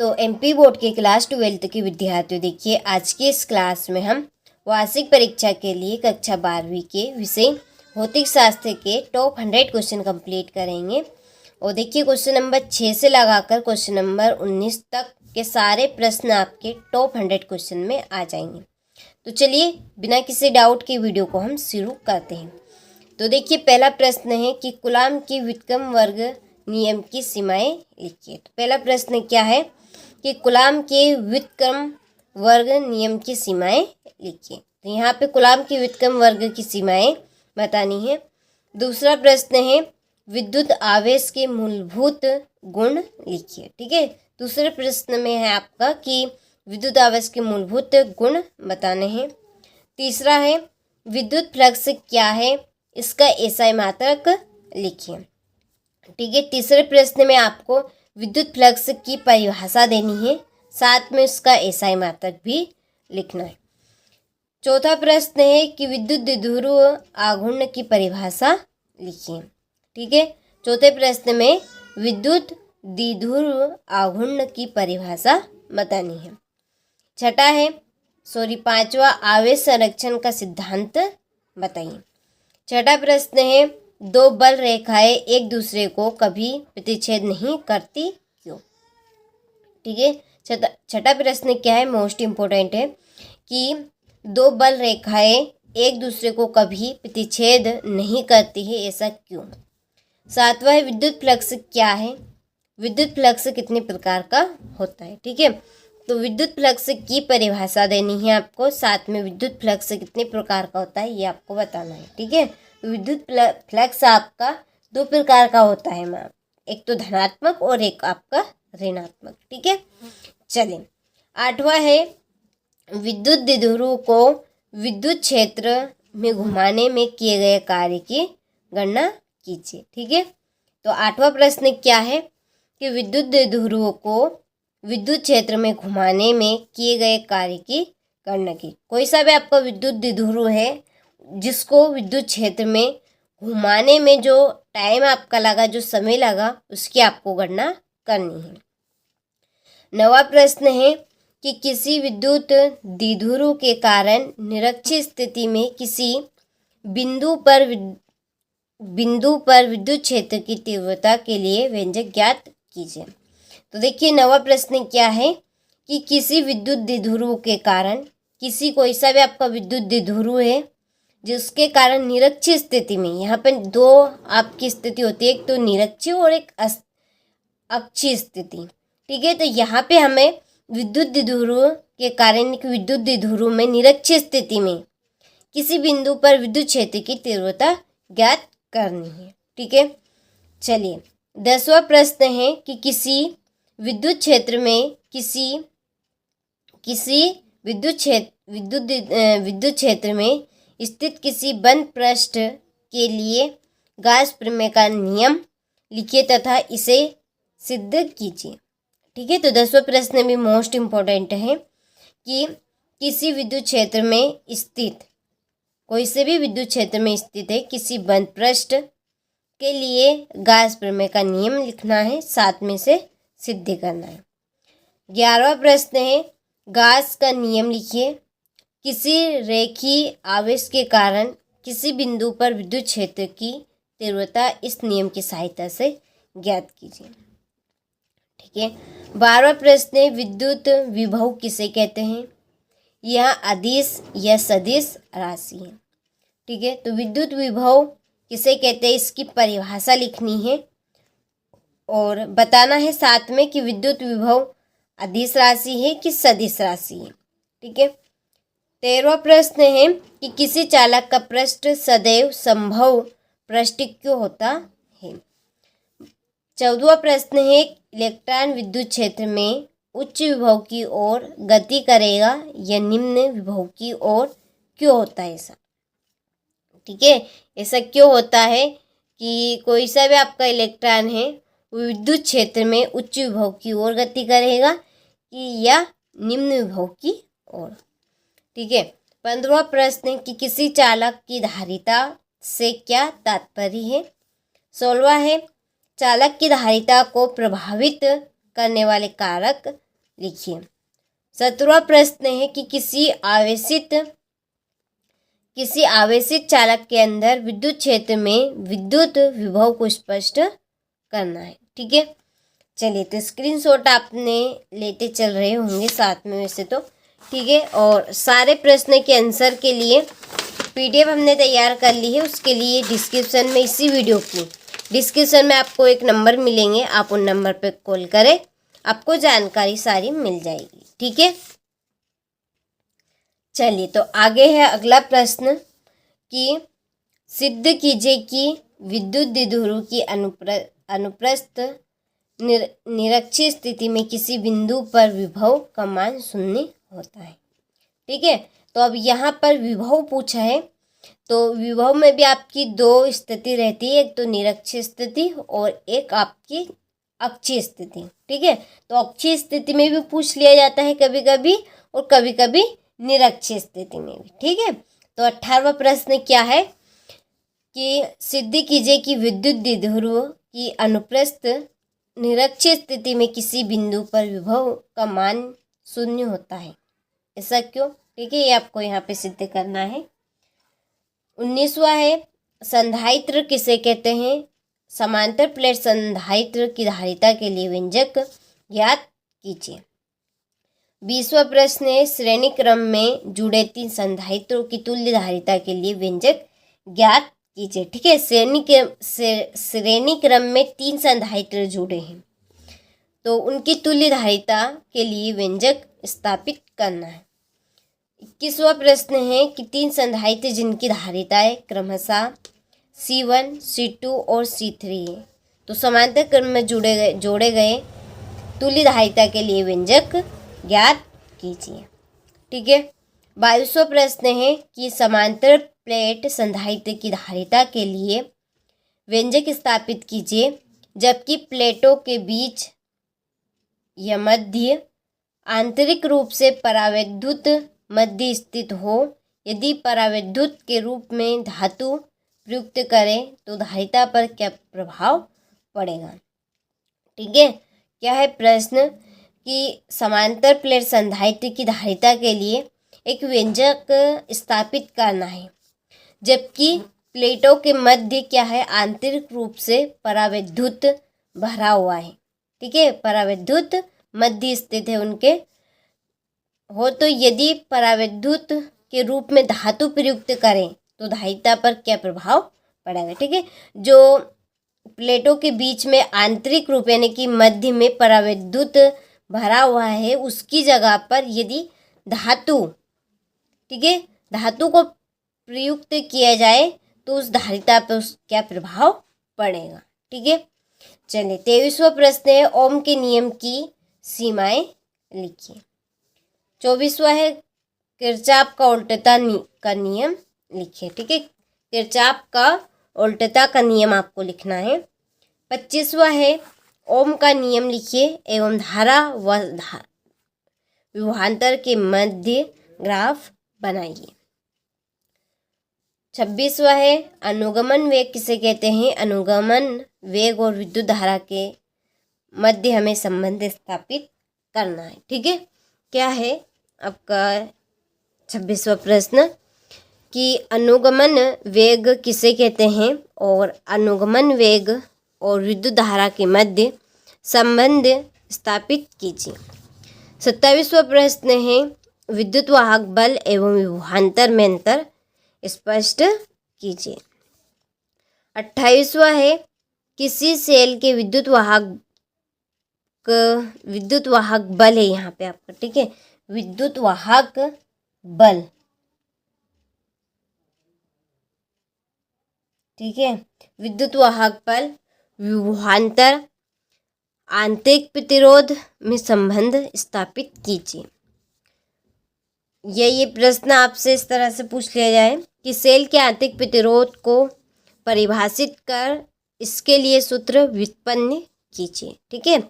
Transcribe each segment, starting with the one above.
तो MP board के class 12 के विद्यार्थियों, देखिए आज की इस क्लास में हम वार्षिक परीक्षा के लिए कक्षा 12वीं के विषय भौतिक शास्त्र के टॉप 100 क्वेश्चन कंप्लीट करेंगे। और देखिए क्वेश्चन नंबर 6 से लगाकर क्वेश्चन नंबर 19 तक के सारे प्रश्न आपके टॉप 100 क्वेश्चन में आ जाएंगे। तो चलिए बिना किसी डाउट के वीडियो को हम शुरू करते हैं। तो देखिए पहला प्रश्न है कि कूलाम की व्युत्क्रम वर्ग नियम की सीमाएं लिखिए। तो पहला प्रश्न क्या है कि कूलाम के व्युत्क्रम वर्ग नियम की सीमाएं लिखिए। तो यहाँ पे कूलाम की व्युत्क्रम वर्ग की सीमाएं बतानी है। दूसरा प्रश्न है विद्युत आवेश के मूलभूत गुण लिखिए। ठीक है, दूसरे प्रश्न में है आपका कि विद्युत आवेश के मूलभूत गुण बताने हैं। तीसरा है विद्युत फ्लक्स क्या है, इसका एसआई मात्रक लिखिए। ठीक है, तीसरे प्रश्न में आपको विद्युत फ्लक्स की परिभाषा देनी है, साथ में उसका एसआई मात्रक भी लिखना है। चौथा प्रश्न है कि विद्युत द्विध्रुव आघूर्ण की परिभाषा लिखिए। ठीक है, चौथे प्रश्न में विद्युत द्विध्रुव आघूर्ण की परिभाषा बतानी है। पांचवा आवेश संरक्षण का सिद्धांत बताइए। छठा प्रश्न है दो बल रेखाएं एक दूसरे को कभी प्रतिच्छेद नहीं करती क्यों। ठीक है, छठा प्रश्न क्या है, मोस्ट इम्पोर्टेंट है कि दो बल रेखाएं एक दूसरे को कभी प्रतिच्छेद नहीं करती है, ऐसा क्यों। सातवां है विद्युत फ्लक्स क्या है, विद्युत फ्लक्स कितने प्रकार का होता है। ठीक है, तो विद्युत फ्लक्स की परिभाषा देनी है आपको, साथ में विद्युत फ्लक्स कितने प्रकार का होता है ये आपको बताना है। ठीक है, विद्युत फ्लक्स आपका दो प्रकार का होता है मैम, एक तो धनात्मक और एक आपका ऋणात्मक। ठीक है, चलिए आठवां है विद्युत द्विध्रुव को विद्युत क्षेत्र में घुमाने में किए गए कार्य की गणना कीजिए। ठीक है, तो आठवां प्रश्न क्या है कि विद्युत द्विध्रुव को विद्युत क्षेत्र में घुमाने में किए गए कार्य की गणना की। कोई सा भी आपका विद्युत द्विध्रुव है जिसको विद्युत क्षेत्र में घुमाने में जो टाइम आपका लगा, जो समय लगा, उसकी आपको गणना करनी है। नवा प्रश्न है कि किसी विद्युत द्विध्रुव के कारण निरक्षीय स्थिति में किसी बिंदु पर विद्युत क्षेत्र की तीव्रता के लिए व्यंजक ज्ञात कीजिए। तो देखिए नवा प्रश्न क्या है कि किसी विद्युत द्विध्रुव के कारण, किसी कोई सा भी आपका विद्युत द्विध्रुव है जिसके कारण निरक्षीय स्थिति में, यहाँ पर दो आपकी स्थिति होती है, एक तो निरक्षीय और एक अक्षीय स्थिति। ठीक है, तो यहाँ पे हमें विद्युत द्विध्रुव के कारण विद्युत द्विध्रुव में निरक्षीय स्थिति में किसी बिंदु पर विद्युत क्षेत्र की तीव्रता ज्ञात करनी है। ठीक है, चलिए 10वां प्रश्न है कि किसी विद्युत क्षेत्र में किसी विद्युत क्षेत्र में स्थित किसी बंद पृष्ठ के लिए गॉस प्रमेय का नियम लिखिए तथा इसे सिद्ध कीजिए। ठीक है, तो 10वां प्रश्न भी मोस्ट इम्पोर्टेंट है कि किसी विद्युत क्षेत्र में स्थित, कोई से भी विद्युत क्षेत्र में स्थित है किसी बंद पृष्ठ के लिए गॉस प्रमेय का नियम लिखना है, साथ में से सिद्ध करना है। 11वां प्रश्न है गॉस का नियम लिखिए। किसी रेखीय आवेश के कारण किसी बिंदु पर विद्युत क्षेत्र की तीव्रता इस नियम की सहायता से ज्ञात कीजिए। ठीक है, 12वां प्रश्न है विद्युत विभव किसे कहते हैं, यह अदिश या सदिश राशि है। ठीक है, तो विद्युत विभव किसे कहते हैं इसकी परिभाषा लिखनी है और बताना है साथ में कि विद्युत विभव अदिश राशि है कि सदिश राशि है। ठीक है, 13वां प्रश्न है कि किसी चालक का पृष्ठ सदैव संभव पृष्ठ क्यों होता है। 14वां प्रश्न है इलेक्ट्रॉन विद्युत क्षेत्र में उच्च विभव की ओर गति करेगा या निम्न विभव की ओर क्यों होता है ऐसा। ठीक है, ऐसा क्यों होता है कि कोई सा भी आपका इलेक्ट्रॉन है वो विद्युत क्षेत्र में उच्च विभव की ओर गति करेगा कि या निम्न विभव की ओर। ठीक है, 15वां प्रश्न है कि किसी चालक की धारिता से क्या तात्पर्य है। 16वां है चालक की धारिता को प्रभावित करने वाले कारक लिखिए। 17वां प्रश्न है कि किसी आवेशित चालक के अंदर विद्युत क्षेत्र में विद्युत विभव को स्पष्ट करना है। ठीक है, चलिए तो स्क्रीनशॉट आपने लेते चल रहे होंगे साथ में वैसे तो। ठीक है, और सारे प्रश्न के आंसर के लिए पीडीएफ हमने तैयार कर ली है। उसके लिए डिस्क्रिप्शन में, इसी वीडियो की डिस्क्रिप्शन में आपको एक नंबर मिलेंगे, आप उन नंबर पर कॉल करें, आपको जानकारी सारी मिल जाएगी। ठीक है, चलिए तो आगे है अगला प्रश्न कि सिद्ध कीजिए कि विद्युत द्विध्रुव की अनुप्रस्थ निरक्षीय स्थिति में किसी बिंदु पर विभव का मान शून्य होता है। ठीक है, तो अब यहाँ पर विभव पूछा है, तो विभव में भी आपकी दो स्थिति रहती है, एक तो निरक्षीय स्थिति और एक आपकी अक्षीय स्थिति। ठीक है, तो अक्षीय स्थिति में भी पूछ लिया जाता है कभी कभी, और कभी कभी निरक्षीय स्थिति में भी। ठीक है, तो 18वां प्रश्न क्या है कि सिद्ध कीजिए कि विद्युत द्विध्रुव की अनुप्रस्थ निरक्षीय स्थिति में किसी बिंदु पर विभव का मान शून्य होता है, ऐसा क्यों? ठीक है, ये आपको यहाँ पे सिद्ध करना है। 19वां है संधायित्र किसे कहते हैं? समांतर प्लेट संधायित्र की धारिता के लिए व्यंजक ज्ञात कीजिए। 20वां प्रश्न है श्रेणी क्रम में जुड़े 3 संधायित्रों की तुल्य धारिता के लिए व्यंजक ज्ञात कीजिए। ठीक है, श्रेणी क्रम में 3 संधायित्र जुड़े हैं, तो उनकी तुल्य धारिता के लिए व्यंजक स्थापित करना है। 21वां प्रश्न है कि 3 संधायित्र जिनकी धारिताएं क्रमशः C1, C2 और C3 है, तो समांतर क्रम में जोड़े गए तुल्य धारिता के लिए व्यंजक ज्ञात कीजिए। ठीक है, 22वां प्रश्न है कि समांतर प्लेट संधायित्र की धारिता के लिए व्यंजक स्थापित कीजिए जबकि प्लेटों के बीच या मध्य आंतरिक रूप से परावैद्युत मध्य स्थित हो। यदि परावैद्युत के रूप में धातु प्रयुक्त करें तो धारिता पर क्या प्रभाव पड़ेगा? ठीक है, क्या है प्रश्न कि समांतर प्लेट संधायित्र की धारिता के लिए एक व्यंजक स्थापित करना है जबकि प्लेटों के मध्य क्या है, आंतरिक रूप से परावैद्युत भरा हुआ है। ठीक है, परावैद्युत मध्य स्थित है उनके हो, तो यदि परावैद्युत के रूप में धातु प्रयुक्त करें तो धारिता पर क्या प्रभाव पड़ेगा? ठीक है, जो प्लेटों के बीच में आंतरिक रूप यानी कि मध्य में परावैद्युत भरा हुआ है उसकी जगह पर यदि धातु, ठीक है, धातु को प्रयुक्त किया जाए तो उस धारिता पर क्या प्रभाव पड़ेगा? ठीक है, चलिए 23वां प्रश्न है ओम के नियम की सीमाएं लिखिए। 24वां है किरचॉफ का उल्टता का नियम लिखिए। ठीक है, किरचॉफ का उल्टता का नियम आपको लिखना है। 25वां है ओम का नियम लिखिए एवं धारा व विभवांतर के मध्य ग्राफ बनाइए। 26वां है अनुगमन वेग किसे कहते हैं? अनुगमन वेग और विद्युत धारा के मध्य हमें संबंध स्थापित करना है। ठीक है, क्या है आपका 26वां प्रश्न कि अनुगमन वेग किसे कहते हैं और अनुगमन वेग और विद्युत धारा के मध्य संबंध स्थापित कीजिए। 27वां प्रश्न है विद्युत वाहक बल एवं विभवांतर में अंतर स्पष्ट कीजिए। 28वां है किसी सेल के विद्युत वाहक बल है यहाँ पे आपका। ठीक है, विद्युत वाहक बल। ठीक है, विद्युत वाहक बल विभवांतर आंतरिक प्रतिरोध में संबंध स्थापित कीजिए। ये प्रश्न आपसे इस तरह से पूछ लिया जाए कि सेल के आंतरिक प्रतिरोध को परिभाषित कर इसके लिए सूत्र व्युत्पन्न कीजिए। ठीक है,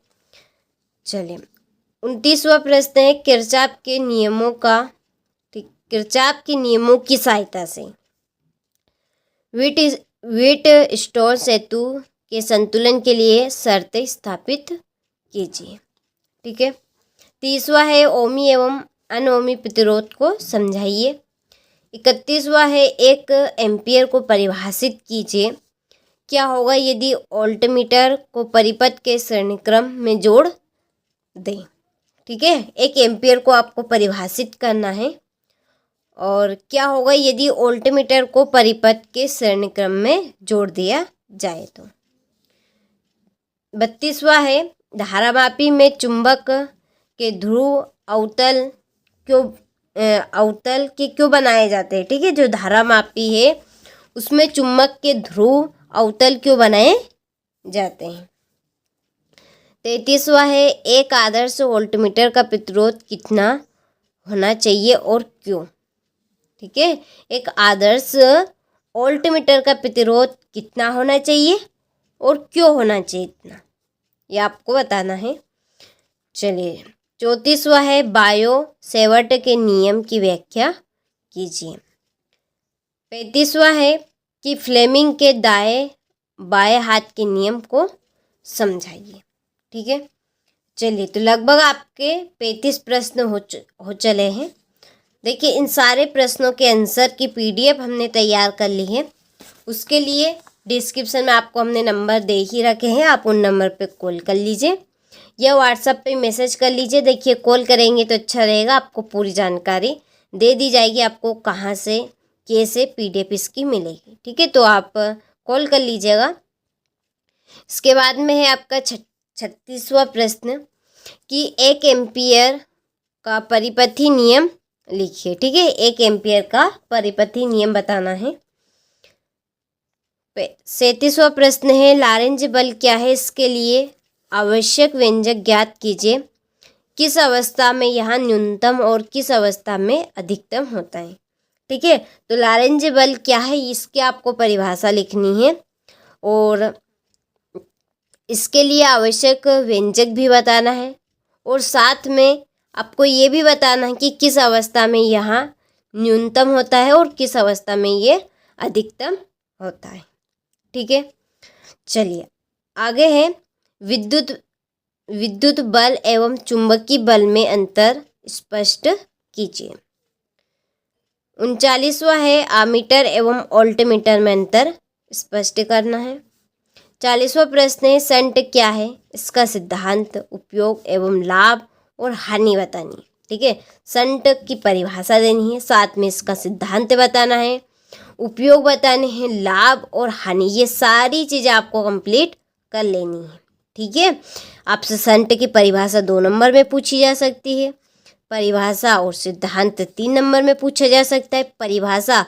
चलिए 29वां प्रश्न है किरचॉफ के नियमों की सहायता से व्हीटस्टोन सेतु के संतुलन के लिए शर्तें स्थापित कीजिए। ठीक है, 30वां है ओमी एवं अनओमी प्रतिरोध को समझाइए। 31वां है एक एम्पियर को परिभाषित कीजिए। क्या होगा यदि वोल्टमीटर को परिपथ के श्रेणीक्रम में जोड़ दें। ठीक है, एक एम्पियर को आपको परिभाषित करना है और क्या होगा यदि वोल्टमीटर को परिपथ के श्रेणीक्रम में जोड़ दिया जाए तो। 32वां है धारामापी में चुंबक के ध्रुव अवतल के क्यों बनाए जाते हैं। ठीक है, जो धारामापी है उसमें चुंबक के ध्रुव अवतल क्यों बनाए जाते हैं। 33वां है एक आदर्श वोल्टमीटर का प्रतिरोध कितना होना चाहिए और क्यों। ठीक है, एक आदर्श वोल्टमीटर का प्रतिरोध कितना होना चाहिए और क्यों होना चाहिए इतना, ये आपको बताना है। चलिए 34वां है बायो सेवर्ट के नियम की व्याख्या कीजिए। 35वां है कि फ्लेमिंग के दाएं बाएं हाथ के नियम को समझाइए। ठीक है, चलिए तो लगभग आपके 35 प्रश्न हो चले हैं। देखिए इन सारे प्रश्नों के आंसर की PDF हमने तैयार कर ली है। उसके लिए डिस्क्रिप्शन में आपको हमने नंबर दे ही रखे हैं, आप उन नंबर पे कॉल कर लीजिए या व्हाट्सएप पे मैसेज कर लीजिए। देखिए कॉल करेंगे तो अच्छा रहेगा, आपको पूरी जानकारी दे दी जाएगी, आपको कहाँ से कैसे PDF इसकी मिलेगी। ठीक है, तो आप कॉल कर लीजिएगा। इसके बाद में है आपका 36वां प्रश्न कि एक एम्पियर का परिपथी नियम लिखिए। ठीक है, एक एम्पियर का परिपथी नियम बताना है। 37वां प्रश्न है लॉरेंज बल क्या है, इसके लिए आवश्यक व्यंजक ज्ञात कीजिए। किस अवस्था में यहाँ न्यूनतम और किस अवस्था में अधिकतम होता है। ठीक है, तो लॉरेंज बल क्या है इसकी आपको परिभाषा लिखनी है और इसके लिए आवश्यक व्यंजक भी बताना है और साथ में आपको ये भी बताना है कि किस अवस्था में यहाँ न्यूनतम होता है और किस अवस्था में ये अधिकतम होता है। ठीक है, चलिए आगे है विद्युत बल एवं चुंबकीय बल में अंतर स्पष्ट कीजिए। 39वां है आमीटर एवं वोल्टमीटर में अंतर स्पष्ट करना है। 40वां प्रश्न है शंट क्या है, इसका सिद्धांत, उपयोग एवं लाभ और हानि बतानी है। ठीक है, शंट की परिभाषा देनी है, साथ में इसका सिद्धांत बताना है, उपयोग बताने हैं, लाभ और हानि, ये सारी चीज़ें आपको कंप्लीट कर लेनी है। ठीक है, आपसे शंट की परिभाषा 2 नंबर में पूछी जा सकती है, परिभाषा और सिद्धांत 3 नंबर में पूछा जा सकता है। परिभाषा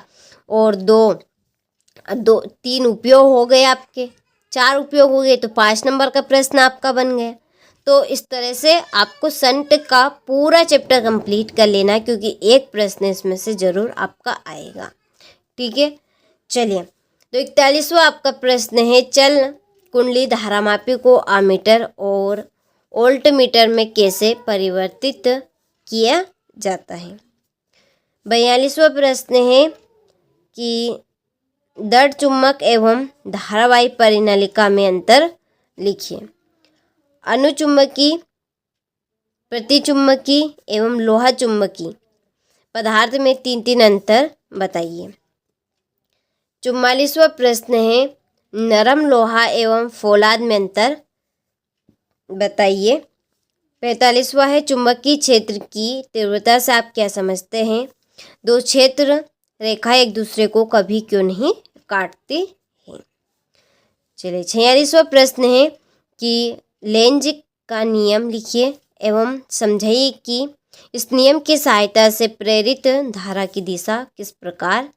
और 3 उपयोग हो गए आपके, 4 उपयोग हो गए तो 5 नंबर का प्रश्न आपका बन गया। तो इस तरह से आपको शंट का पूरा चैप्टर कंप्लीट कर लेना है क्योंकि एक प्रश्न इसमें से ज़रूर आपका आएगा। ठीक है, चलिए तो 41वां आपका प्रश्न है चल कुंडली धारामापी को आमीटर और वोल्टमीटर में कैसे परिवर्तित किया जाता है। 42वां प्रश्न है कि दृढ़ चुंबक एवं धारावाही परिनालिका में अंतर लिखिए। अनुचुंबकी, प्रतिचुंबकी एवं लोहा चुंबकी पदार्थ में 3 अंतर बताइए। 44वां प्रश्न है नरम लोहा एवं फौलाद में अंतर बताइए। 45वां है चुंबकीय क्षेत्र की तीव्रता से आप क्या समझते हैं। 2 क्षेत्र रेखा एक दूसरे को कभी क्यों नहीं काटती हैं। चलिए 46वां प्रश्न है कि लेंज का नियम लिखिए एवं समझाइए कि इस नियम की सहायता से प्रेरित धारा की दिशा किस प्रकार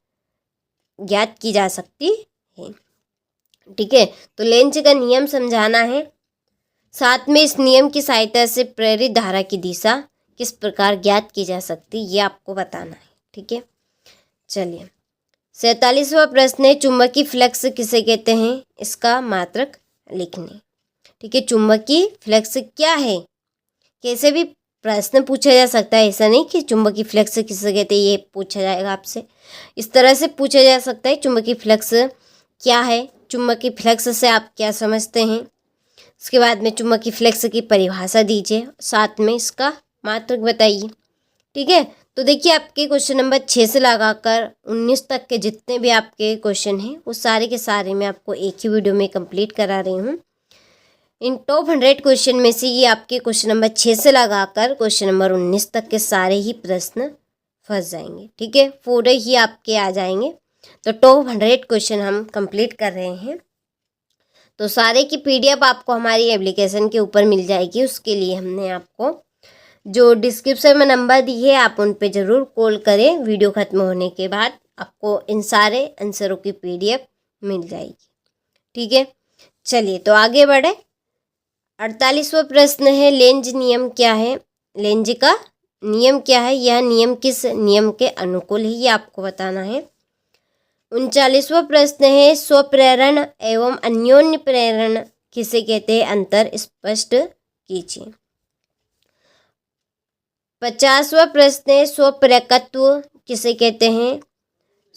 ज्ञात की जा सकती है। ठीक है, तो लेंज का नियम समझाना है, साथ में इस नियम की सहायता से प्रेरित धारा की दिशा किस प्रकार ज्ञात की जा सकती है ये आपको बताना है। ठीक है, चलिए 47वां प्रश्न है चुंबकीय फ्लक्स किसे कहते हैं, इसका मात्रक लिखने। ठीक है, चुंबकीय फ्लक्स क्या है, कैसे भी प्रश्न पूछा जा सकता है, ऐसा नहीं कि चुंबकीय फ्लक्स किसे कहते हैं ये पूछा जाएगा आपसे, इस तरह से पूछा जा सकता है चुंबकीय फ्लक्स क्या है, चुंबकीय फ्लक्स से आप क्या समझते हैं। इसके बाद में चुंबकीय फ्लक्स की परिभाषा दीजिए, साथ में इसका मात्रक बताइए। ठीक है, तो देखिए आपके क्वेश्चन नंबर 6 से लगाकर 19 तक के जितने भी आपके क्वेश्चन हैं वो सारे के सारे मैं आपको एक ही वीडियो में कंप्लीट करा रही हूँ। इन टॉप 100 क्वेश्चन में से ये आपके क्वेश्चन नंबर 6 से लगाकर क्वेश्चन नंबर 19 तक के सारे ही प्रश्न फंस जाएंगे। ठीक है, पूरे ही आपके आ जाएंगे। तो टॉप 100 क्वेश्चन हम कंप्लीट कर रहे हैं। तो सारे की PDF आपको हमारी एप्लीकेशन के ऊपर मिल जाएगी। उसके लिए हमने आपको जो डिस्क्रिप्शन में नंबर दी है आप उन पे ज़रूर कॉल करें। वीडियो ख़त्म होने के बाद आपको इन सारे आंसरों की PDF मिल जाएगी। ठीक है, चलिए तो आगे बढ़े। 48वां प्रश्न है, लेंज नियम क्या है? लेंज का नियम क्या है? यह नियम किस नियम के अनुकूल है, ये आपको बताना है। 39वां प्रश्न है, स्वप्रेरण एवं अन्योन्य प्रेरण किसे कहते हैं? अंतर स्पष्ट कीजिए। 50वां प्रश्न है, स्वप्रेरकत्व किसे कहते हैं?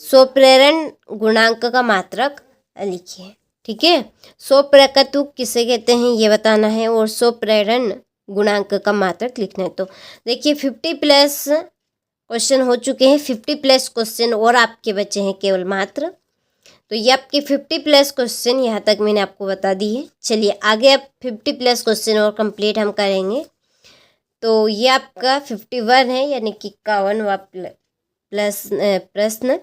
स्वप्रेरण गुणांक का मात्रक लिखिए। ठीक है, स्वप्रेरकत्व किसे कहते हैं ये बताना है और स्वप्रेरण गुणांक का मात्रक लिखना है। तो देखिए 50+ क्वेश्चन हो चुके हैं, 50+ क्वेश्चन और आपके बचे हैं केवल मात्र। तो ये आपके 50+ क्वेश्चन यहाँ तक मैंने आपको बता दी है। चलिए आगे अब 50+ क्वेश्चन और कंप्लीट हम करेंगे। तो ये आपका 51 है, यानी कि 51वां प्लस प्रश्न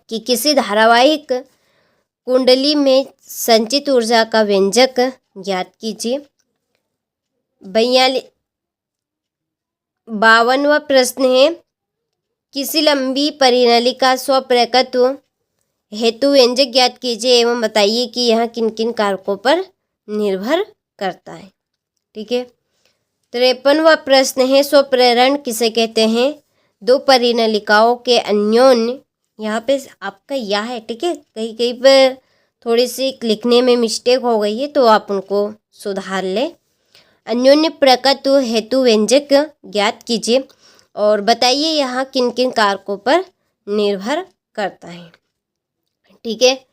कि किसी धारावाहिक कुंडली में संचित ऊर्जा का व्यंजक ज्ञात कीजिए। 52वां प्रश्न है, किसी लंबी परिनली का स्वप्रेरकत्व हेतु व्यंजक ज्ञात कीजिए एवं बताइए कि यह किन किन कारकों पर निर्भर करता है। ठीक है, 53वां प्रश्न है, स्वप्रेरण किसे कहते हैं? दो परिनलिकाओं के अन्योन्य, यहाँ पे आपका या है। ठीक है, कहीं कहीं पर थोड़ी सी लिखने में मिस्टेक हो गई है तो आप उनको सुधार लें। अन्योन्य प्रकृत्व हेतु व्यंजक ज्ञात कीजिए और बताइए यहाँ किन किन कारकों पर निर्भर करता है। ठीक है,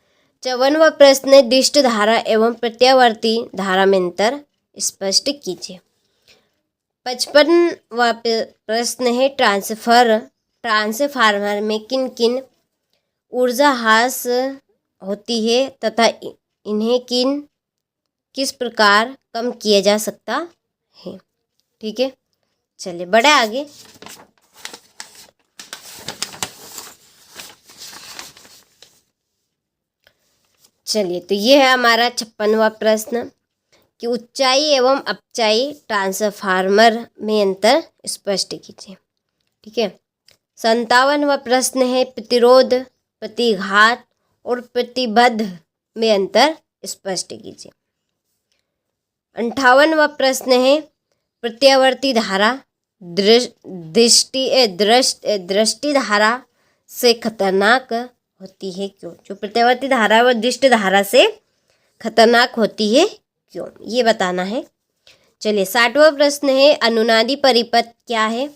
54वां प्रश्न, दिष्ट धारा एवं प्रत्यावर्ती धारा में अंतर स्पष्ट कीजिए। 55वां प्रश्न है, ट्रांसफार्मर में किन किन ऊर्जा ह्रास होती है तथा इन्हें किस प्रकार कम किया जा सकता है। ठीक है, चलिए बढ़े आगे। चलिए तो ये है हमारा 56वां प्रश्न कि ऊंचाई एवं अपचाई ट्रांसफार्मर में अंतर स्पष्ट कीजिए। ठीक है, 57वां प्रश्न है, प्रतिरोध, प्रतिघात और प्रतिबद्ध में अंतर स्पष्ट कीजिए। 58वां प्रश्न है, प्रत्यावर्ती धारा दृष्टि धारा से खतरनाक होती है क्यों? जो प्रत्यावर्ती धारा है वो दृष्टि धारा से खतरनाक होती है क्यों, ये बताना है। चलिए 60वां प्रश्न है, अनुनादी परिपथ क्या है?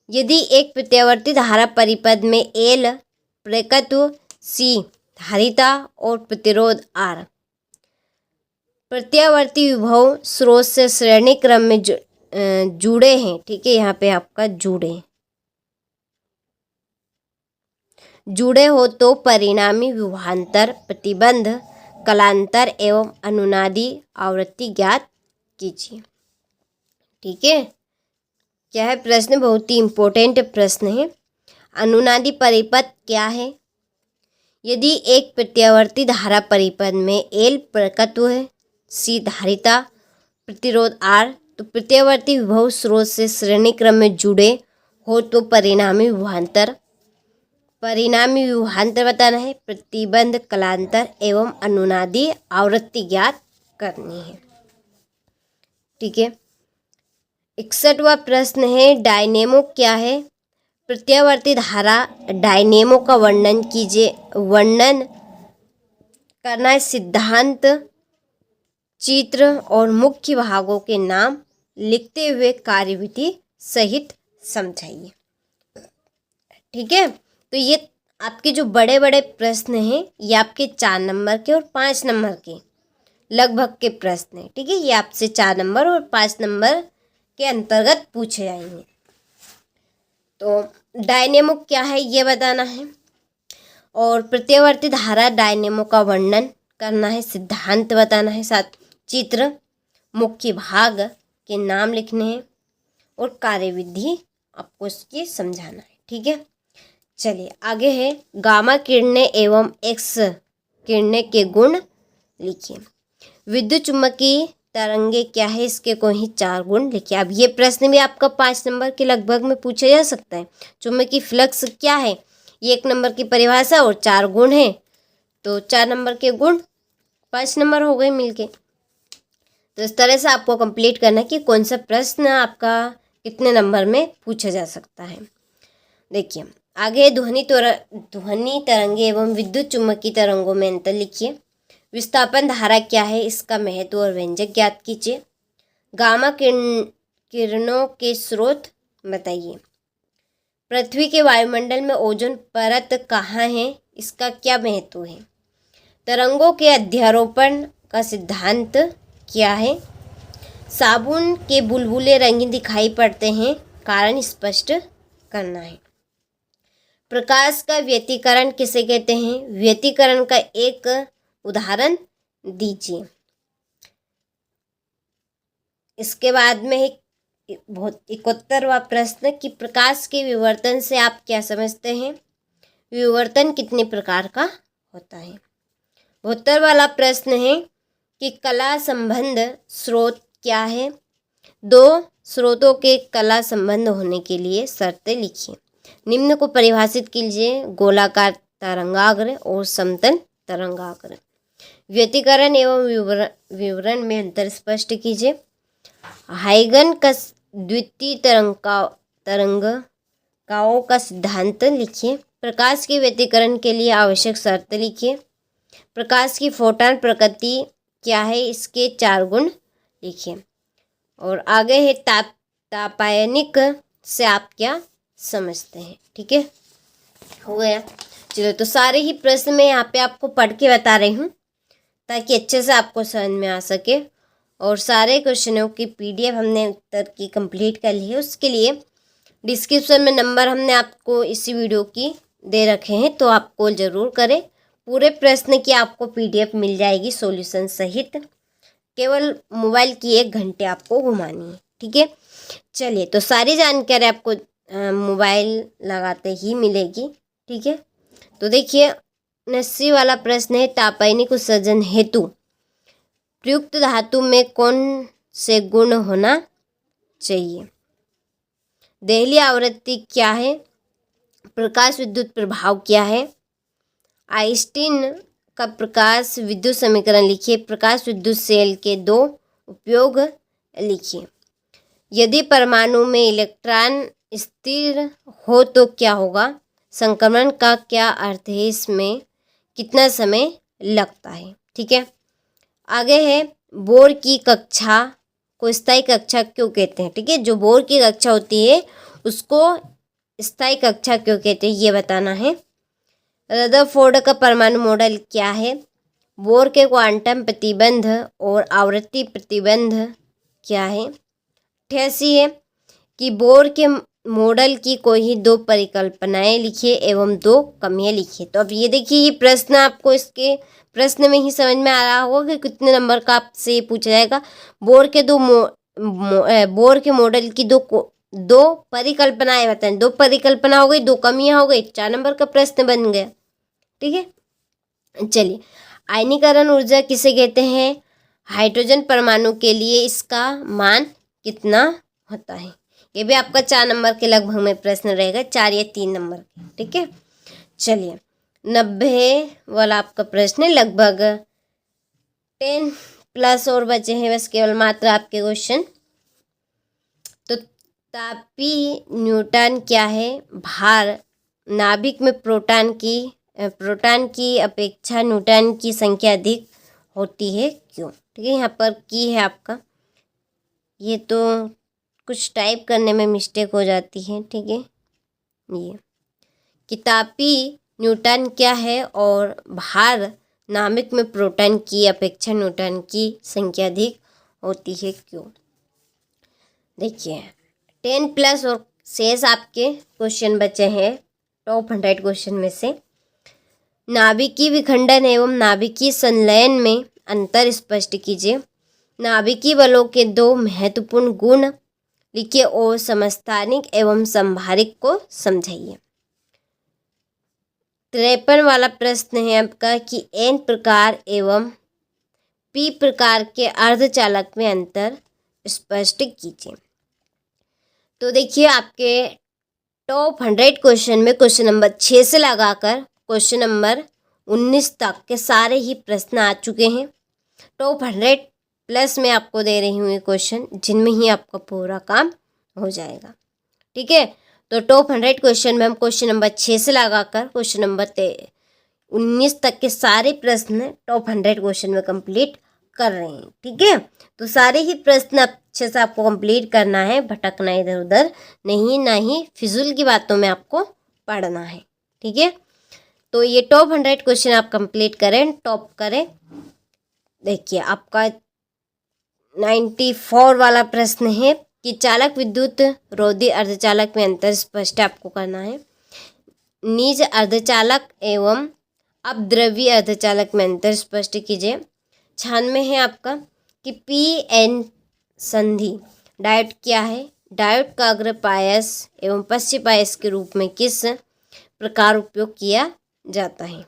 यदि एक प्रत्यावर्ती धारा परिपथ में एल प्रेरकत्व, सी धारिता और प्रतिरोध आर प्रत्यावर्ती विभव स्रोत से श्रेणी क्रम में जुड़े हैं। ठीक है, यहाँ पे आपका जुड़े हो तो परिणामी विभवांतर, प्रतिबंध, कलांतर एवं अनुनादी आवृत्ति ज्ञात कीजिए। ठीक है, क्या है प्रश्न? बहुत ही इम्पोर्टेंट प्रश्न है। अनुनादी परिपथ क्या है? यदि एक प्रत्यावर्ती धारा परिपथ में एल प्रेरकत्व है, सी धारिता, प्रतिरोध आर, तो प्रत्यावर्ती विभव स्रोत से श्रेणी क्रम में जुड़े हो तो परिणामी विभवांतर बताना है, प्रतिबंध, कलांतर एवं अनुनादी आवृत्ति ज्ञात करनी है। ठीक है, 61वां प्रश्न है, डायनेमो क्या है? प्रत्यावर्ती धारा डायनेमो का वर्णन कीजिए। वर्णन करना है, सिद्धांत, चित्र और मुख्य भागों के नाम लिखते हुए कार्यविधि सहित समझाइए। ठीक है, तो ये आपके जो बड़े बड़े प्रश्न हैं ये आपके 4 नंबर के और 5 नंबर के लगभग के प्रश्न हैं। ठीक है, ये आपसे 4 नंबर और 5 नंबर के अंतर्गत पूछे जाएंगे। तो डायनेमो क्या है ये बताना है, और प्रत्यावर्ती धारा डायनेमो का वर्णन करना है, सिद्धांत बताना है, साथ चित्र, मुख्य भाग के नाम लिखने हैं और कार्यविधि आपको इसकी समझाना है। ठीक है, चलिए आगे है गामा किरणें एवं एक्स किरणें के गुण लिखिए। विद्युत चुम्बकीय तरंगे क्या है, इसके कोई ही 4 गुण लिखिए। अब ये प्रश्न भी आपका 5 नंबर के लगभग में पूछा जा सकता है। चुम्बकीय फ्लक्स क्या है, ये 1 नंबर की परिभाषा और 4 गुण है, तो 4 नंबर के गुण 5 नंबर हो गए मिलके। तो इस तरह से आपको कंप्लीट करना है कि कौन सा प्रश्न आपका कितने नंबर में पूछा जा सकता है। देखिए आगे ध्वनि तरंगे एवं विद्युत चुम्बकीय तरंगों में अंतर लिखिए। विस्थापन धारा क्या है, इसका महत्व और व्यंजक ज्ञात कीजिए। गामा किरणों के स्रोत बताइए। पृथ्वी के वायुमंडल में ओजोन परत कहाँ है, इसका क्या महत्व है। तरंगों के अध्यारोपण का सिद्धांत क्या है। साबुन के बुलबुले रंगीन दिखाई पड़ते हैं, कारण स्पष्ट करना है। प्रकाश का व्यतिकरण किसे कहते हैं, व्यतिकरण का एक उदाहरण दीजिए। इसके बाद में एक 71वां प्रश्न कि प्रकाश के विवर्तन से आप क्या समझते हैं, विवर्तन कितने प्रकार का होता है। 72 वाला प्रश्न है कि कला संबंध स्रोत क्या है। 2 स्रोतों के कला संबंध होने के लिए शर्तें लिखिए। निम्न को परिभाषित कीजिए, गोलाकार तरंगाग्र और समतल तरंगाग्र। व्यतिकरण एवं विवरण में अंतर स्पष्ट कीजिए। हाइगन का द्वितीय तरंगाओं का सिद्धांत लिखिए। प्रकाश के व्यतिकरण के लिए आवश्यक शर्त लिखिए। प्रकाश की फोटॉन प्रकृति क्या है, इसके 4 गुण लिखिए। और आगे है तापायनिक से आप क्या समझते हैं। ठीक है, हो गया। चलो तो सारे ही प्रश्न मैं यहाँ पे आपको पढ़ के बता रही हूँ ताकि अच्छे से आपको समझ में आ सके। और सारे क्वेश्चनों की PDF हमने उत्तर की कंप्लीट कर ली है। उसके लिए डिस्क्रिप्शन में नंबर हमने आपको इसी वीडियो की दे रखे हैं, तो आप कॉल ज़रूर करें। पूरे प्रश्न की आपको PDF मिल जाएगी सॉल्यूशन सहित। केवल मोबाइल की 1 घंटे आपको घुमानी है। ठीक है, चलिए तो सारी जानकारी आपको मोबाइल लगाते ही मिलेगी। ठीक है, तो देखिए 79 वाला प्रश्न है तापायनिक उत्सर्जन हेतु प्रयुक्त धातु में कौन से गुण होना चाहिए। देहली आवृत्ति क्या है, प्रकाश विद्युत प्रभाव क्या है, आइंस्टीन का प्रकाश विद्युत समीकरण लिखिए। प्रकाश विद्युत सेल के 2 उपयोग लिखिए। यदि परमाणु में इलेक्ट्रॉन स्थिर हो तो क्या होगा, संक्रमण का क्या अर्थ है, इसमें कितना समय लगता है। ठीक है, आगे है बोर की कक्षा को स्थायी कक्षा क्यों कहते हैं। ठीक है, जो बोर की कक्षा होती है उसको स्थायी कक्षा क्यों कहते हैं ये बताना है। रदरफोर्ड का परमाणु मॉडल क्या है। बोर के क्वांटम प्रतिबंध और आवृत्ति प्रतिबंध क्या है। 88 है कि बोर के मॉडल की कोई ही 2 परिकल्पनाएं लिखिए एवं 2 कमियां लिखिए। तो अब ये देखिए ये प्रश्न आपको इसके प्रश्न में ही समझ में आ रहा होगा कि कितने नंबर का आपसे पूछा जाएगा। बोर के मॉडल की 2 परिकल्पनाएं बताएं। 2 परिकल्पना हो गई, 2 कमियां हो गई, 4 नंबर का प्रश्न बन गया। ठीक है, चलिए आयनीकरण ऊर्जा किसे कहते हैं। हाइड्रोजन परमाणु के लिए इसका मान कितना होता है। ये भी आपका 4 नंबर के लगभग में प्रश्न रहेगा, 4 या 3 नंबर के। ठीक है, चलिए 90 वाला आपका प्रश्न है, लगभग 10 प्लस और बचे हैं बस केवल मात्र आपके क्वेश्चन। तो तापीय न्यूटन क्या है, भार नाभिक में प्रोटॉन की अपेक्षा न्यूटन की संख्या अधिक होती है क्यों। ठीक है, यहाँ पर की है आपका, ये तो कुछ टाइप करने में मिस्टेक हो जाती है। ठीक है, ये कि तापीय न्यूटन क्या है और भार नाभिक में प्रोटॉन की अपेक्षा न्यूटन की संख्या अधिक होती है क्यों। देखिए 10 प्लस और शेष आपके क्वेश्चन बचे हैं टॉप 100 क्वेश्चन में से। नाभिकीय विखंडन एवं नाभिकीय संलयन में अंतर स्पष्ट कीजिए। नाभिकीय बलों के 2 महत्वपूर्ण गुण लिखिए और समस्थानिक एवं संभारिक को समझाइए। 53 वाला प्रश्न है आपका कि एन प्रकार एवं पी प्रकार के अर्धचालक में अंतर स्पष्ट कीजिए। तो देखिए आपके टॉप 100 क्वेश्चन में क्वेश्चन नंबर 6 से लगाकर क्वेश्चन नंबर 19 तक के सारे ही प्रश्न आ चुके हैं। टॉप 100 प्लस में आपको दे रही हूँ ये क्वेश्चन, जिनमें ही आपका पूरा काम हो जाएगा। ठीक है, तो टॉप 100 क्वेश्चन में हम क्वेश्चन नंबर 6 से लगाकर क्वेश्चन नंबर 19 तक के सारे प्रश्न टॉप 100 क्वेश्चन में कंप्लीट कर रहे हैं। ठीक है, तो सारे ही प्रश्न अच्छे से आपको कंप्लीट करना है, भटकना इधर उधर नहीं, ना ही फिजूल की बातों में आपको पढ़ना है। ठीक है, तो ये टॉप 100 क्वेश्चन आप कंप्लीट करें, टॉप करें। देखिए आपका 94 वाला प्रश्न है कि चालक विद्युत रोधी अर्धचालक में अंतर स्पष्ट आपको करना है। निज अर्धचालक एवं अपद्रव्य अर्धचालक में अंतर स्पष्ट कीजिए। 96 है आपका कि पी एन संधि डायोड क्या है। डायोड का अग्र पायस एवं पश्चिम पायस के रूप में किस प्रकार उपयोग किया जाता है।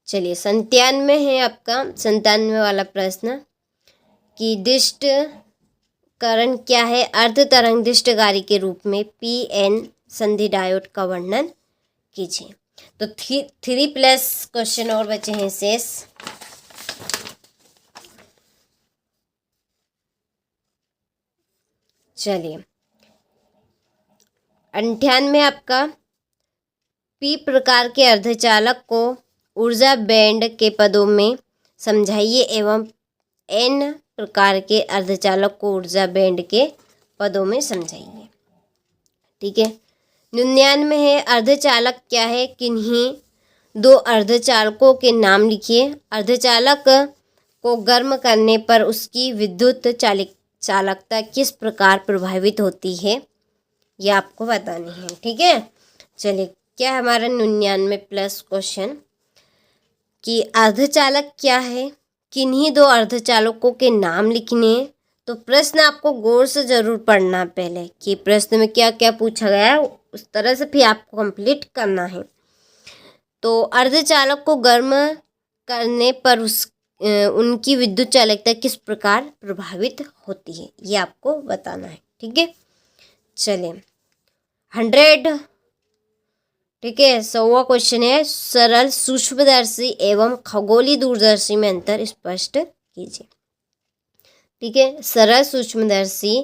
चलिए 97 है आपका 97 वाला प्रश्न कि दिष्ट करण क्या है। अर्ध तरंग दिष्टगारी के रूप में पी एन संधि डायोड का वर्णन कीजिए। तो 3 प्लस क्वेश्चन और बचे हैं शेष। चलिए 98 आपका पी प्रकार के अर्धचालक को ऊर्जा बैंड के पदों में समझाइए एवं एन प्रकार के अर्धचालक को ऊर्जा बैंड के पदों में समझाइए। ठीक है, 99 है अर्धचालक क्या है। किन्हीं 2 अर्धचालकों के नाम लिखिए। अर्धचालक को गर्म करने पर उसकी विद्युत चालकता किस प्रकार प्रभावित होती है, ये आपको बतानी है। ठीक है, चलिए क्या हमारा 99 प्लस क्वेश्चन कि अर्धचालक क्या है, किन्हीं 2 अर्धचालकों के नाम लिखने हैं। तो प्रश्न आपको गौर से ज़रूर पढ़ना पहले कि प्रश्न में क्या क्या पूछा गया है, उस तरह से फिर आपको कंप्लीट करना है। तो अर्धचालक को गर्म करने पर उनकी विद्युत चालकता किस प्रकार प्रभावित होती है, ये आपको बताना है। ठीक है, चलिए 100। ठीक है, 100वां क्वेश्चन है सरल सूक्ष्मदर्शी एवं खगोलीय दूरदर्शी में अंतर स्पष्ट कीजिए। ठीक है, सरल सूक्ष्मदर्शी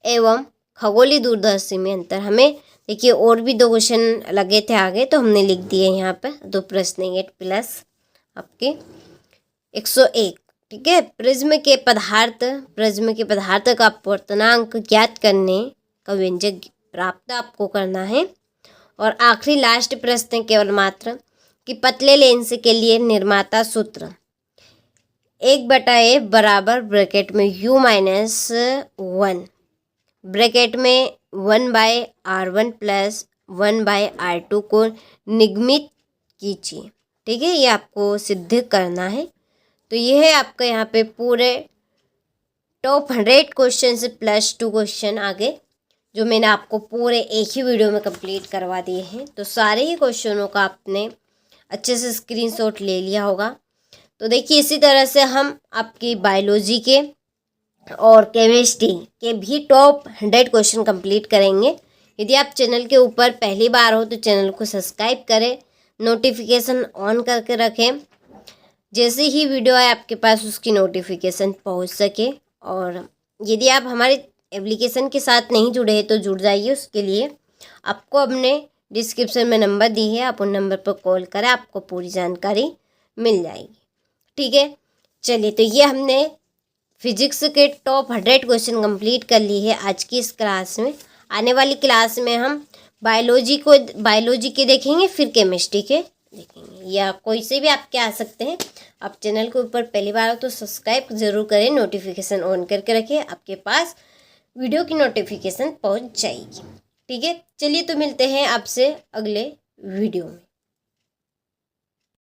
एवं खगोलीय दूरदर्शी में अंतर। हमें देखिए और भी 2 क्वेश्चन लगे थे आगे, तो हमने लिख दिए यहाँ पर 2 प्रश्न 8 प्लस आपके 101। ठीक है, प्रिज्म के पदार्थ का अपवर्तनांक ज्ञात करने का व्यंजक प्राप्त आपको करना है। और आखिरी लास्ट प्रश्न केवल मात्र कि पतले लेंस के लिए निर्माता सूत्र 1/a बराबर ब्रैकेट में u-1 ब्रैकेट में 1/r1 प्लस 1/r2 को निगमित कीजिए। ठीक है, ये आपको सिद्ध करना है। तो ये है आपका यहाँ पे पूरे टॉप 100 क्वेश्चन से प्लस 2 क्वेश्चन आगे जो मैंने आपको पूरे एक ही वीडियो में कंप्लीट करवा दिए हैं। तो सारे ही क्वेश्चनों का आपने अच्छे से स्क्रीनशॉट ले लिया होगा। तो देखिए इसी तरह से हम आपकी बायोलॉजी के और केमिस्ट्री के भी टॉप 100 क्वेश्चन कंप्लीट करेंगे। यदि आप चैनल के ऊपर पहली बार हो तो चैनल को सब्सक्राइब करें, नोटिफिकेशन ऑन करके रखें, जैसे ही वीडियो आए आपके पास उसकी नोटिफिकेशन पहुंच सके। और यदि आप हमारे एप्लीकेशन के साथ नहीं जुड़े हैं तो जुड़ जाइए। उसके लिए आपको अपने डिस्क्रिप्शन में नंबर दी है, आप उन नंबर पर कॉल करें, आपको पूरी जानकारी मिल जाएगी। ठीक है, चलिए तो ये हमने फिजिक्स के टॉप 100 क्वेश्चन कंप्लीट कर ली है आज की इस क्लास में। आने वाली क्लास में हम बायोलॉजी के देखेंगे, फिर केमिस्ट्री के देखेंगे, या कोई से भी आपके आ सकते हैं। आप चैनल के ऊपर पहली बार हो तो सब्सक्राइब ज़रूर करें, नोटिफिकेशन ऑन करके रखें। आपके पास वीडियो की नोटिफिकेशन पहुंच जाएगी। ठीक है, चलिए तो मिलते हैं आपसे अगले वीडियो में।